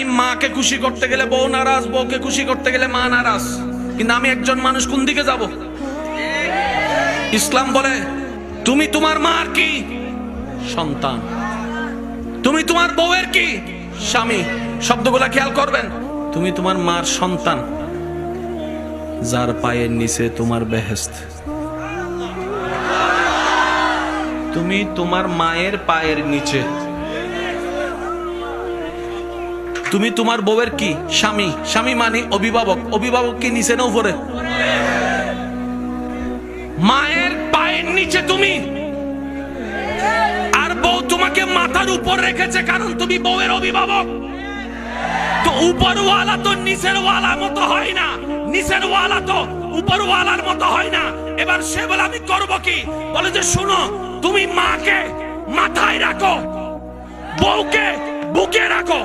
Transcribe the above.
আমি মাকে খুশি করতে গেলে বউ নারাজ, বউকে খুশি করতে গেলে মা নারাজ। কিন্তু আমি একজন মানুষ, কোন দিকে যাব? ইসলাম বলে তুমি তোমার মার কি? সন্তান। তুমি তোমার বউয়ের কি? স্বামী। শব্দগুলা খেয়াল করবেন। তুমি তোমার মার সন্তান, যার পায়ের নিচে তোমার বেহেশত। তুমি তোমার মায়ের পায়ের নিচে। তুমি তোমার বউয়ের কি? স্বামী। স্বামী মানে অভিভাবক। অভিভাবক কি নিচে না উপরে? মায়ের পায়ের নিচে তুমি, আর বউ তোমাকে মাথার উপর রেখেছে, কারণ তুমি বউয়ের অভিভাবক। তো উপরওয়ালা তো নিচের ওয়ালার মতো হয় না, নিচের ওয়ালা তো উপরওয়ালার মতো হয় না। এবার সে বলে আমি করব কি? বলে যে শুনো, তুমি মাকে মাথায় রাখো, বউকে বুকে রাখো।